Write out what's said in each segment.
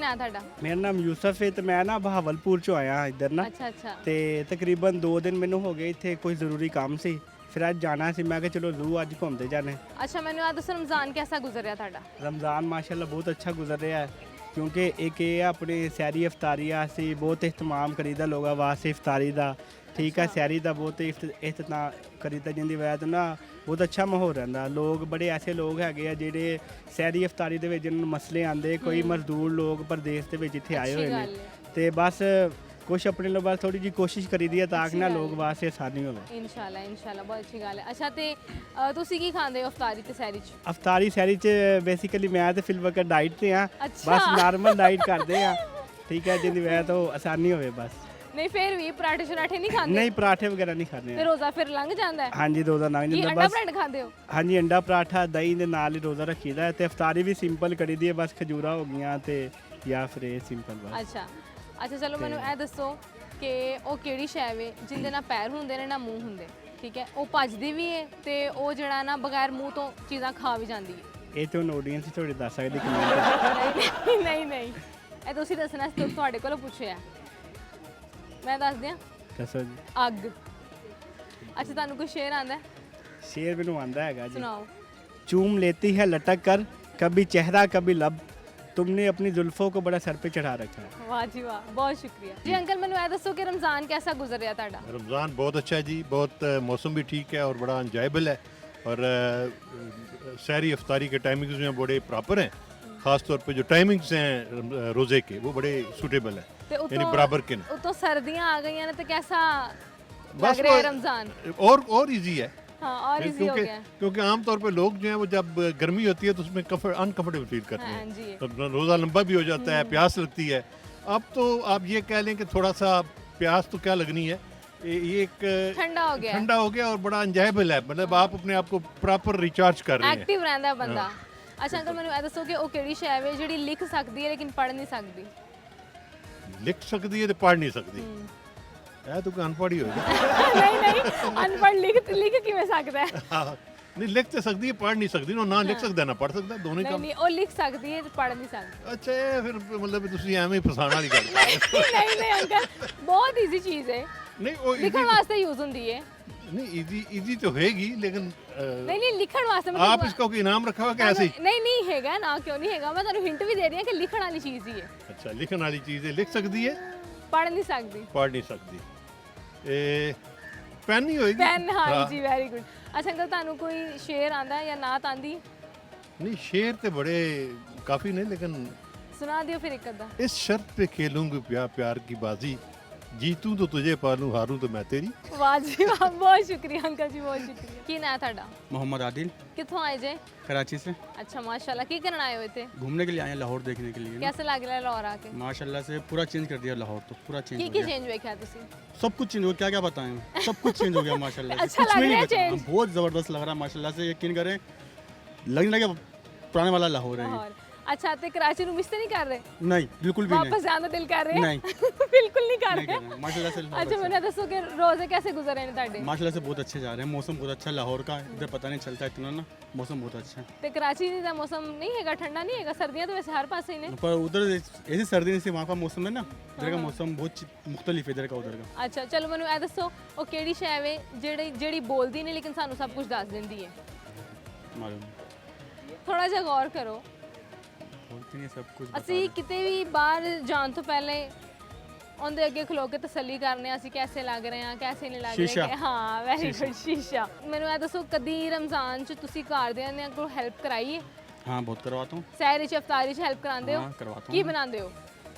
ਨਾਂ ਤੁਹਾਡਾ? ਮੇਰਾ ਨਾਮ ਯੂਸਫ ਹੈ ਤੇ ਮੈਂ ਨਾ ਬਹਾਵਲਪੁਰ ਚੋਂ ਆਇਆ ਇੱਧਰ ਨਾ ਅੱਛਾ ਤੇ ਤਕਰੀਬਨ 2 ਦਿਨ ਮੈਨੂੰ ਹੋ ਗਏ ਇੱਥੇ ਕੋਈ ਜ਼ਰੂਰੀ ਕੰਮ ਸੀ, ਫਿਰ ਅੱਜ ਜਾਣਾ ਸੀ। ਮੈਂ ਕਿਹਾ ਚਲੋ ਜ਼ੂ ਅੱਜ ਘੁੰਮਦੇ ਜਾਣੇ। ਅੱਛਾ, ਮੈਨੂੰ ਆ ਦੱਸੋ ਰਮਜ਼ਾਨ कैसा गुजर रहा ਤੁਹਾਡਾ? रमज़ान माशाल्लाह बहुत अच्छा गुजर रहा है, क्योंकि एक ये अपने सैरी अफ्तारी से बहुत इहतमाम करीदा लोगों वास्ते इफ्तारी का, ठीक है, सैरी का बहुत इहतमाम करीदा, जिंदी वजह तो ना बहुत अच्छा माहौल रहता। लोग बड़े ऐसे लोग है जेडे सैरी अफ्तारी दे विच जिन्हां नूं मसले आंदे, कोई मजदूर लोग प्रदेश दे विच इत्थे आए हुए ने ते बस कुछ अपने लोग बस थोड़ी जी कोशिश करी दी है ताकि ना लोग वास्ते आसानी हो। इंशाल्लाह इंशाल्लाह, बहुत अच्छी गल है। अच्छा ते तुसी की खांदे हो अफ्तारी ते सैरी च? अफ्तारी सैरी च बेसिकली मैं तो फिल वक्त डाइट ते हाँ, अच्छा। बस नॉर्मल डाइट करते हैं, ठीक है, जिंदी वजह तो आसानी हो बस। नहीं फिर भी पराठे शराठे नहीं खांदे? नहीं, पराठे वगैरह नहीं खाने। ते रोज़ा फिर लंघ जांदा है? हाँ जी, रोज़ा लंघ की जाता अंडा बस। ब्रेड खांदे हो? हाँ जी, अंडा पराठा दही दे नाल ही रोज़ा रखीदा है ते अफ्तारी भी सिंपल करी दी है, बस खजूरा हो गईयां ते या फिर ये सिंपल बस। अच्छा अच्छा, चलो मैनू ए दसो कि ਉਹ ਕਿਹੜੀ ਸ਼ੈ ਵੇ ਜਿੰਦੇ ਨਾਲ ਪੈਰ ਹੁੰਦੇ ਨੇ ਨਾ ਮੂੰਹ ਹੁੰਦੇ, ਠੀਕ ਹੈ, ਉਹ ਭੱਜਦੀ ਵੀ ਹੈ ਤੇ ਉਹ ਜਿਹੜਾ ਨਾ ਬਗੈਰ ਮੂੰਹ ਤੋਂ ਚੀਜ਼ਾਂ ਖਾ ਵੀ ਜਾਂਦੀ ਹੈ। ਇਹ ਤੋਂ ਆਡੀਅנס ਹੀ ਥੋੜੀ ਦੱਸ ਸਕਦੀ ਕਿ ਨਹੀਂ ਨਹੀਂ, ਇਹ ਤੁਸੀਂ ਦੱਸਣਾ ਸੀ, ਤੁਹਾਡੇ ਕੋਲੋਂ ਪੁੱਛਿਆ, ਮੈਂ ਦੱਸ ਦਿਆਂ। ਦੱਸੋ ਜੀ। ਅੱਗ। ਅੱਛਾ, ਤੁਹਾਨੂੰ ਕੋਈ ਸ਼ੇਰ ਆਂਦਾ? ਸ਼ੇਰ ਮੈਨੂੰ ਆਂਦਾ ਹੈਗਾ ਜੀ। ਸੁਣਾਓ। चूम लेती है लटक कर, कभी चेहरा कभी लब, तुमने अपनी जुल्फों को बड़ा सर पे चढ़ा रखा है। वाह जी वाह, बहुत शुक्रिया जी। अंकल मैनू ए दसो कि रमज़ान कैसा गुजर रहा ਤੁਹਾਡਾ? रमज़ान बहुत अच्छा है जी, बहुत मौसम भी ठीक है और बड़ा इंजॉयबल है, और सहरी अफ्तारी के टाइमिंग्स जो हैं बड़े प्रॉपर हैं, ख़ास तौर पे जो टाइमिंग्स हैं रोज़े के वो बड़े सूटेबल हैं, यानी बराबर के ना। तो सर्दियां आ गई हैं ना, तो कैसा बस लग रहा है रमज़ान? और इजी है, हाँ, और इजी हो गया है। क्योंकि आमतौर पे लोग जो हैं वो जब गर्मी होती है तो उसमें अनकम्फर्टेबल फील करते हाँ हैं, जी। तो रोज़ा लंबा भी हो जाता है, प्यास लगती है। अब तो आप ये कह लें कि थोड़ा सा प्यास तो क्या लगनी है, ये एक ठंडा हो गया, ठंडा हो गया और बड़ा इंजॉयबल है, मतलब आप अपने आप को प्रॉपर रिचार्ज कर रहे हैं, एक्टिव रहता है बंदा। अच्छा अंकल मैनू ए दसो कि वो केड़ी शै वे जेहड़ी लिख सकदी है लेकिन पढ़ नहीं सकदी? लिख सकती है तो पढ़ नहीं सकती है, तो अनपढ़ ही होगी। नहीं नहीं, अनपढ़ लिख किवें सकदा है? हाँ, नहीं लिख तो सकती है, पढ़ नहीं सकती ना लिख सकता ना पढ़ सकता, दोनों ही नहीं काम। नहीं, वो लिख सकदी है, पढ़ नहीं सकदी। अच्छा ये फिर मतलब तुसी एवें ही फसाना वाली गल। नहीं नहीं अंकल, बहुत इजी चीज है, नहीं वो लिखण वास्ते यूज होंदी है। नहीं इजी तो हैगी, लेकिन नहीं नहीं, लिखण वास्ते आप इसका कोई इनाम रखा हुआ कि ऐसे ही? नहीं नहीं हैगा ना, क्यों नहीं हैगा, मैं तुहानू हिंट भी दे रही हूं कि लिखण वाली चीज ही है। अच्छा, लिखने वाली चीज़ है, लिख सकती है, पढ़ नहीं सकदी। पढ़ नहीं सकती। पेन ही होएगी। पेन, हाँ जी, वेरी गुड। अच्छा अंकल तुहानू कोई शेर आंदा है या नात आंदी? नहीं शेर तो बड़े काफ़ी नहीं, लेकिन सुना दियो फिर एक अद्धा। इस शर्त पे खेलूंगी प्यार की बाजी, जीतूं तो तुझे पालूं, हारूं तो मैं तेरी। वाह जी वाह, बहुत शुक्रिया अंकल जी, बहुत शुक्रिया। की नाम है ਤੁਹਾਡਾ? मोहम्मद आदिल, कित्थों आए जे? कराची से। अच्छा माशाल्लाह, की करना आए हो इथे? घूमने के लिए आए हैं, लाहौर देखने के लिए ना। कैसे लग रहा है लाहौर आके? माशाल्लाह से पूरा चेंज कर दिया लाहौर, तो पूरा चेंज की हो की गया। चेंज हुए क्या तुसी? सब कुछ चेंज हो गया, क्या क्या बताएं, सब कुछ चेंज हो गया माशाल्लाह से। अच्छा कुछ लग भी नहीं रहा है बचा। change? बहुत ज़बरदस्त लग रहा है माशाल्लाह से, यकीन करें लगने लगे पुराने वाला लाहौर है ये। लाहौर। अच्छा ते कराची नु मिस तो नहीं कर रहे? नहीं बिल्कुल भी वापस नहीं, जाने दिल कर रहे हैं? नहीं। बिल्कुल नहीं कर नहीं कर रहे। रहे, माशाल्लाह से अच्छा मैंने दसो कि रोजे कैसे गुजर रहे हैं ਤੁਹਾਡੇ? माशाल्लाह से बहुत अच्छे जा रहे हैं, मौसम बहुत अच्छा लाहौर का, इधर पता नहीं चलता इतना ना, मौसम बहुत अच्छा है। ते कराची ਦਾ मौसम नहीं हैगा, ठंडा नहीं हैगा, सर्दियां तो वैसे हर पासे ही ने। पर उधर ऐसी सर्दी नहीं, वहाँ का मौसम है ना, इधर का मौसम बहुत मुख्तलिफ है इधर का उधर का। अच्छा चलो मैनू ए दसो ਉਹ ਕਿਹੜੀ ਸ਼ੈ ਵੇ ਜਿਹੜੀ ਬੋਲਦੀ ਨਹੀਂ ਲੇਕਿਨ ਸਾਨੂੰ ਸਭ ਕੁਝ ਦੱਸ ਦਿੰਦੀ ਹੈ? मालूम ਥੋੜਾ ਜਿਹਾ ਗੌਰ ਕਰੋ। बोलती नहीं सब कुछ। ਅਸੀਂ ਕਿਤੇ ਵੀ ਬਾਹਰ ਜਾਣ ਤੋਂ ਪਹਿਲੇ ਉਹਦੇ ਅੱਗੇ ਖਲੋ ਕੇ ਤਸੱਲੀ ਕਰਨੇ ਆ ਅਸੀਂ ਕੈਸੇ ਲੱਗ ਰਹੇ ਹਾਂ, ਕੈਸੇ ਨਹੀਂ ਲੱਗ ਸ਼ੀਸ਼ਾ। ਰਹੇ। ਹਾਂ ਵੈਰੀ ਗੁੱਡ, ਸ਼ੀਸ਼ਾ। ਮੈਨੂੰ ਇਹ ਦੱਸੋ ਕਦੀ ਰਮਜ਼ਾਨ 'ਚ ਤੁਸੀਂ ਘਰਦਿਆਂ ਨੇ ਕੋਲ ਹੈਲਪ ਕਰਾਈ ਹੈ? हाँ बहुत करवाता हूँ। ਸਹਿਰੀ 'ਚ ਅਫਤਾਰੀ 'ਚ ਹੈਲਪ ਕਰਾਉਂਦੇ ਹੋ? हाँ करवाता ਕੀ हूँ, ਬਣਾਉਂਦੇ ਹੋ?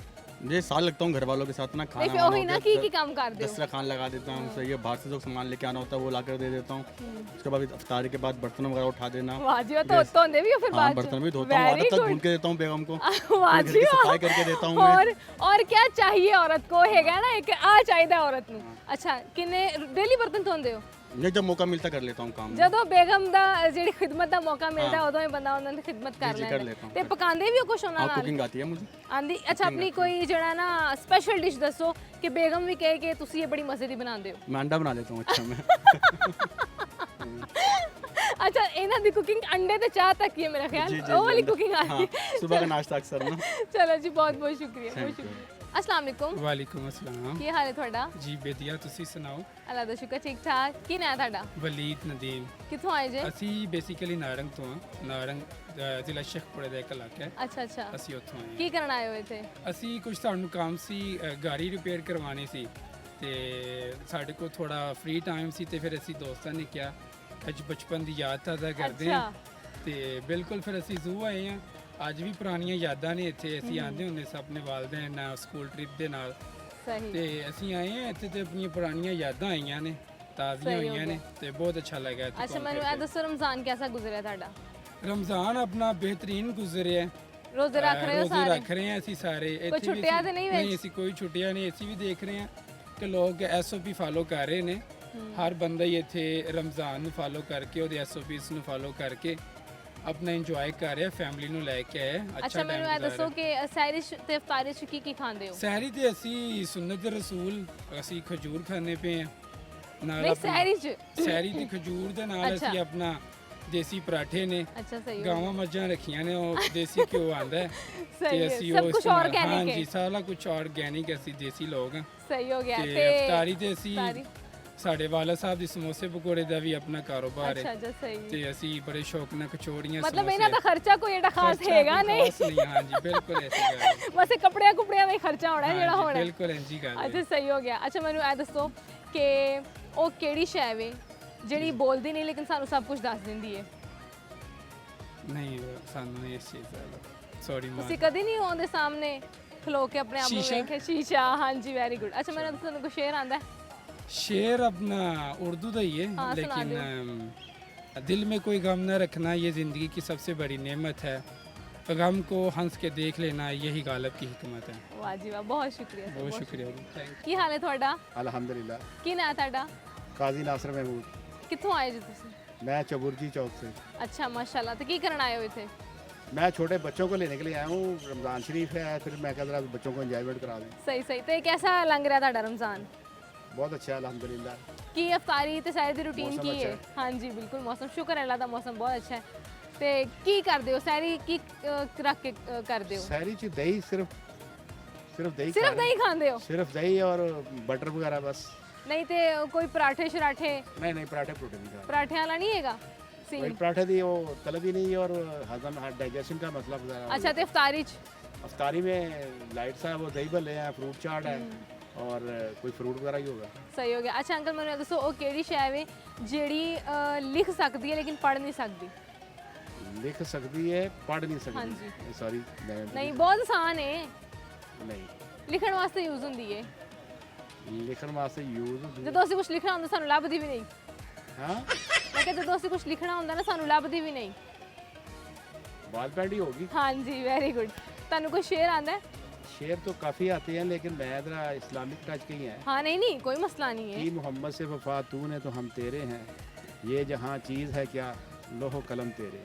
ये साल लगता हूँ घर वालों के साथ ना, ਨਹੀਂ खाना ਫਿਰ वाना ਉਹੀ हो ਨਾ गया, ਕੀ ਕੰਮ ਕਰਦੇ ਹੋ? दस्तरा खान लगा देता हूँ, सही है, बाहर से जो सामान लेके आना होता है वो ला कर दे देता हूँ। उसके बाद अफ्तारी के बाद बर्तन वगैरह उठा देना। ਵਾਹ ਜੀ, ਉਹ ਧੋਂਦੇ ਵੀ ਹੋ ਫਿਰ हाँ ਬਾਅਦ 'ਚ? बर्तन भी धोता हूँ, आदत तक भून के देता हूँ बेगम को, ਵਾਹ घर ਜੀ की ਵਾਹ। सफाई करके देता हूँ मैं। और क्या चाहिए औरत को ਹੈਗਾ ਨਾ ਇੱਕ ਆ ਚਾਹੀਦਾ ਔਰਤ ਨੂੰ। ਅੱਛਾ ਕਿੰਨੇ ਡੇਲੀ ਬਰਤਨ ਧੋਂਦੇ ਹੋ? नहीं जब मौका मिलता कर लेता हूँ काम। ਜਦੋਂ ਬੇਗਮ ਦਾ ਜਿਹੜੀ ਖਿਦਮਤ ਦਾ ਮੌਕਾ ਮਿਲਦਾ ਉਦੋਂ ਹੀ ਬੰਦਾ ਉਹਨਾਂ ਦੀ ਖਿਦਮਤ ਕਰ जी, कर ਲੈਂਦਾ लेता हूँ। ਤੇ ਪਕਾਉਂਦੇ ਵੀ ਹੋ ਕੁਛ ਉਹਨਾਂ हाँ ਨਾਲ? कुकिंग आती है मुझे। ਆਂਦੀ? ਅੱਛਾ ਆਪਣੀ ਕੋਈ ਜਿਹੜਾ ਨਾ ਸਪੈਸ਼ਲ ਡਿਸ਼ ਦੱਸੋ ਕਿ ਬੇਗਮ ਵੀ ਕਹੇ ਕਿ ਤੁਸੀਂ ਇਹ ਬੜੀ ਮਜ਼ੇ ਦੀ ਬਣਾਉਂਦੇ ਹੋ। मैं अंडा बना लेता हूँ अच्छा मैं। अच्छा इन्हां दी कुकिंग अंडे ते चाह तक ही है मेरा ख्याल, वो वाली कुकिंग आ हाँ गई। सुबह का नाश्ता अक्सर ना। चलो जी बहुत बहुत शुक्रिया, बहुत शुक्रिया। अस्सलाम वालेकुम, ਵਾਲੇਕੁਮ ਅਸਲਾਮ ਕੀ ਹਾਲ ਹੈ ਤੁਹਾਡਾ? ਜੀ ਬੇਦੀਆ ਤੁਸੀਂ ਸੁਣਾਓ। ਅੱਲਾ ਦਾ ਸ਼ੁਕਰ, ਠੀਕ ਠਾਕ। ਕੀ ਨਾਂ ਹੈ ਤੁਹਾਡਾ? ਵਲੀਦ ਨਦੀਮ। ਕਿੱਥੋਂ ਆਏ ਜੇ? ਅਸੀਂ ਬੇਸਿਕਲੀ ਨਾਰੰਗ ਤੋਂ ਹਾਂ। ਨਾਰੰਗ ਜ਼ਿਲ੍ਹਾ ਸ਼ੇਖਪੁਰੇ ਦਾ ਇੱਕ ਇਲਾਕਾ ਹੈ, ਅੱਛਾ ਅੱਛਾ, ਅਸੀਂ ਉੱਥੋਂ ਆਏ ਕੀ ਕਰਨ ਆਏ ਹੋ ਇੱਥੇ? ਹਾਂ। ਅਸੀਂ ਕੁਝ ਸਾਨੂੰ ਕੰਮ ਸੀ, ਗਾੜੀ ਰਿਪੇਅਰ ਕਰਵਾਉਣੀ ਸੀ ਤੇ ਸਾਡੇ ਕੋਲ ਥੋੜਾ ਫ੍ਰੀ ਟਾਈਮ ਸੀ ਤੇ ਫਿਰ ਅਸੀਂ ਦੋਸਤਾਂ ਨੇ ਕਿਹਾ ਅੱਜ ਬਚਪਨ ਦੀ ਯਾਦ ਤਾਜ਼ਾ ਕਰਦੇ ਹਾਂ ਤੇ ਬਿਲਕੁਲ ਫਿਰ ਅਸੀਂ ਜ਼ੂ ਆਏ ਹਾਂ। ਅੱਜ ਵੀ ਪੁਰਾਣੀਆਂ ਯਾਦਾਂ ਨੇ ਇੱਥੇ, ਅਸੀਂ ਆਉਂਦੇ ਹੁੰਦੇ ਸੀ ਆਪਣੇ ਵਾਲਿਦੈਨ ਨਾਲ ਸਕੂਲ ਟ੍ਰਿਪ ਦੇ ਨਾਲ ਸਹੀ, ਤੇ ਅਸੀਂ ਆਏ ਹਾਂ ਇੱਥੇ ਤੇ ਆਪਣੀਆਂ ਪੁਰਾਣੀਆਂ ਯਾਦਾਂ ਆਈਆਂ ਨੇ, ਤਾਜ਼ੀਆਂ ਸਹੀ ਹੋ ਹੋਈਆਂ ਨੇ ਗਿਆ। ਤੇ ਬਹੁਤ ਅੱਛਾ ਲੱਗਾ ਇੱਥੇ ਅੱਛਾ ਘੁੰਮ ਮੈਨੂੰ ਫਿਰ ਇਹ ਕੇ। ਦੱਸੋ ਰਮਜ਼ਾਨ कैसा गुजरा ਤੁਹਾਡਾ? रमज़ान अपना बेहतरीन गुजरे है। ਰੋਜ਼ੇ ਰੱਖ ਰਹੇ ਹੋ रोजे ਸਾਰੇ? रख रहे हैं ਅਸੀਂ ਸਾਰੇ ਕੋਈ ਇੱਥੇ ਵੀ ਛੁੱਟੀਆਂ ਅਸੀਂ- ਤੇ ਨਹੀਂ ਨਹੀਂ ਵਿੱਚ? ਅਸੀਂ ਕੋਈ ਛੁੱਟੀਆਂ ਨਹੀਂ, ਅਸੀਂ ਵੀ ਦੇਖ ਰਹੇ ਹਾਂ ਕਿ ਲੋਕ ਐਸਓਪੀ ਫਾਲੋ ਕਰ ਰਹੇ ਨੇ। ਹਰ ਬੰਦਾ ਹੀ ਇੱਥੇ ਰਮਜ਼ਾਨ ਨੂੰ ਫਾਲੋ ਕਰਕੇ ਉਹਦੇ ਐਸਓਪੀਸ ਨੂੰ ਫਾਲੋ ਕਰਕੇ ਆਪਣਾ ਇੰਜੋਏ ਕਰ ਰਿਹਾ, ਫੈਮਿਲੀ ਨੂੰ ਲੈ ਕੇ ਆਇਆ। ਅੱਛਾ ਮੈਨੂੰ ਇਹ ਦੱਸੋ ਕਿ ਸਹਿਰੀ ਤੇ ਇਫਤਾਰੀ ਚ ਕੀ ਕੀ ਖਾਂਦੇ ਹੋ? ਸਹਿਰੀ ਤੇ ਅਸੀਂ ਸੁਨਨਤ ਰਸੂਲ ਅਸੀਂ ਖਜੂਰ ਖਾਣੇ ਪਏ ਆ ਨਾਲ ਨਹੀਂ ਆਪਣੀ- ਸਹਿਰੀ ਚ। ਸਹਿਰੀ ਦੀ ਖਜੂਰ ਦੇ ਨਾਲ ਅੱਛਾ। ਅਸੀਂ ਆਪਣਾ ਦੇਸੀ ਪਰਾਠੇ ਨੇ, ਅੱਛਾ ਸਹੀ ਹੋ ਗਾਵਾਂ ਮੱਝਾਂ ਰੱਖੀਆਂ ਨੇ, ਉਹ ਦੇਸੀ ਘਿਓ ਆਂਦਾ ਹੈ ਸਹੀ ਹੈ, ਅਸੀਂ ਸਭ ਉਹ ਕੁਝ ਇਸਤੇਮਾਲ- ਆਰਗੈਨਿਕ ਹਾਂਜੀ ਹੈ। ਸਾਰਾ ਕੁਝ ਆਰਗੈਨਿਕ, ਅਸੀਂ ਦੇਸੀ ਲੋਕ ਹਾਂ। ਸਹੀ ਹੋ ਗਿਆ। ਤੇ ਤੇ ਇਫਤਾਰੀ ਤੇ ਅਸੀਂ ਇਫਤਾਰੀ? ਸਾਡੇ ਵਾਲਾ ਸਾਹਿਬ ਦੀ ਸਮੋਸੇ ਪਕੌੜੇ ਦਾ ਵੀ ਆਪਣਾ ਕਾਰੋਬਾਰ ਅੱਛਾ ਹੈ ਅੱਛਾ ਸਹੀ। ਤੇ ਅਸੀਂ ਬੜੇ ਸ਼ੌਕ ਨਾਲ ਕਚੋੜੀਆਂ ਮਤਲਬ ਇਹਨਾਂ ਦਾ ਖਰਚਾ ਕੋਈ ਏਡਾ ਖਾਸ ਹੈਗਾ ਨਹੀਂ, ਹਾਂਜੀ ਬਿਲਕੁਲ ਐਸੀ ਗੱਲ ਹੈ। ਬਸ ਇਹ ਕੱਪੜਿਆਂ ਕੁਪੜਿਆਂ ਦਾ ਹੀ ਖਰਚਾ ਹੋਣਾ ਹੈ ਜਿਹੜਾ ਹਾਂਜੀ, ਹੋਣਾ ਹੈ। ਬਿਲਕੁਲ ਇੰਜੀ ਗੱਲ ਹੈ। ਅੱਛਾ ਸਹੀ ਹੋ ਗਿਆ। ਅੱਛਾ ਮੈਨੂੰ ਇਹ ਦੱਸੋ ਕਿ ਉਹ ਕਿਹੜੀ ਸ਼ੈ ਵੇ ਜਿਹੜੀ ਬੋਲਦੀ ਨਹੀਂ ਲੇਕਿਨ ਸਾਨੂੰ ਸਭ ਕੁਝ ਦੱਸ ਦਿੰਦੀ ਹੈ? ਨਹੀਂ ਸਾਨੂੰ ਨਹੀਂ ਇਸ ਚੀਜ਼ ਦਾ ਸੌਰੀ ਤੁਸੀਂ ਕਦੇ ਨਹੀਂ ਉਹਦੇ ਸਾਹਮਣੇ ਖਲੋ ਕੇ ਆਪਣੇ ਆਪ ਨੂੰ ਸ਼ੀਸ਼ਾ? ਵੇਖਿਆ? ਸ਼ੀਸ਼ਾ, ਹਾਂਜੀ ਵੈਰੀ ਗੁੱਡ। ਅੱਛਾ ਮੈਨੂੰ ਤੁਹਾਨੂੰ ਕੋਈ ਸ਼ੇਰ ਆਂਦਾ ਹੈ? शेर अपना उर्दू का ही है, हाँ, सुना लेकिन दिल में कोई गम न रखना ये ज़िंदगी की सबसे बड़ी नेमत है, गम को हंस के देख लेना यही गालिब की हिकमत है। ਵਾਹ ਜੀ ਵਾਹ, ਬਹੁਤ ਸ਼ੁਕਰੀਆ sir, बहुत ਬਹੁਤ शुक्रिया जी, थैंक यू। ਕੀ ਹਾਲ ਹੈ ਤੁਹਾਡਾ? अल्हम्दुलिल्लाह। ਕੀ ਨਾਂ ਹੈ ਤੁਹਾਡਾ? काजी नासर महमूद। ਕਿੱਥੋਂ ਆਏ ਜੀ ਤੁਸੀਂ? मैं चबुर्जी चौक से। ਅੱਛਾ ਮਾਸ਼ਾਅੱਲਾ। ਤੇ ਕੀ ਕਰਨ ਆਏ ਹੋ ਇੱਥੇ? मैं छोटे बच्चों को लेने के लिए आया हूँ, रमज़ान शरीफ है, फिर मैं कह रहा बच्चों को एंजॉयमेंट करा दें। ਸਹੀ ਸਹੀ। ਤੇ कैसा लंघ ਰਿਹਾ ਤੁਹਾਡਾ ਰਮਜ਼ਾਨ? बहुत अच्छा है अल्हम्दुलिल्लाह। ਕੀ ਅਫਤਾਰੀ ਤੇ ਸਹਿਰ ਦੀ ਰੂਟੀਨ ਮੌਸਮ ਕੀ ਅੱਛਾ ਹੈ? ਹੈ। ਹਾਂਜੀ ਬਿਲਕੁਲ ਮੌਸਮ, ਸ਼ੁਕਰ ਹੈ ਅੱਲਾ ਦਾ, ਮੌਸਮ ਬਹੁਤ ਅੱਛਾ ਹੈ। ਤੇ ਕੀ ਕਰਦੇ ਹੋ ਸਹਿਰੀ ਕੀ ਰੱਖ ਕੇ ਕਰਦੇ ਹੋ? शहरी ची दही सिर्फ दही ਸਿਰਫ खा रहे ਦਹੀਂ ਖਾਂਦੇ ਹੋ? हैं। सिर्फ दही और बटर वगैरह बस। ਨਹੀਂ ਤੇ ਕੋਈ ਪਰਾਠੇ ਸ਼ਰਾਠੇ? नहीं पराठे परोठे नहीं खा रहे। ਪਰਾਠਿਆਂ ਵਾਲਾ ਨਹੀਂ ਹੈਗਾ वही ਸੀਨ? पराठे दी वो तलब ही नहीं है और हजम डाइजेशन का मसला वगैरह। ਅੱਛਾ ਤੇ ਇਫਤਾਰੀ ਚ? अफ्तारी में लाइट सा वो दही भल्ले हैं, फ्रूट चाट है और कोई फ्रूट वगैरह ही होगा। ਸਹੀ ਹੋ ਗਿਆ। ਅੱਛਾ ਅੰਕਲ ਮੈਨੂੰ ਇਹ ਦੱਸੋ ਉਹ ਕਿਹੜੀ ਸ਼ੈ ਵੇ ਜਿਹੜੀ ਲਿਖ ਸਕਦੀ ਹੈ ਲੇਕਿਨ ਪੜ੍ਹ ਨਹੀਂ ਸਕਦੀ? लिख सकती है, पढ़ नहीं हाँ जी। सकती। सॉरी ਨਹੀਂ ਬਹੁਤ ਆਸਾਨ ਹੈ, नहीं ਲਿਖਣ ਵਾਸਤੇ ਯੂਜ਼ ਹੁੰਦੀ ਹੈ। लिखण वास्ते यूज ਜਦੋਂ ਅਸੀਂ ਕੁਝ ਲਿਖਣਾ ਹੁੰਦਾ ਸਾਨੂੰ ਲੱਭਦੀ ਵੀ ਨਹੀਂ। हाँ ਮੈਂ ਕਿਹਾ ਜਦੋਂ ਅਸੀਂ ਕੁਝ ਲਿਖਣਾ ਹੁੰਦਾ ਨਾ ਸਾਨੂੰ ਲੱਭਦੀ ਵੀ ਨਹੀਂ। बाल पैंट ही होगी। ਹਾਂਜੀ ਵੈਰੀ ਗੁੱਡ। ਤੁਹਾਨੂੰ ਕੋਈ ਸ਼ੇਰ ਆਂਦਾ ਹੈ? शेर तो काफ़ी आते हैं लेकिन मैं ज़रा इस्लामिक टच के ही हैं। हाँ नहीं नहीं कोई मसला नहीं है। कि मोहम्मद से वफा तूने तो हम तेरे हैं, ये जहाँ चीज़ है क्या लोहो कलम तेरे।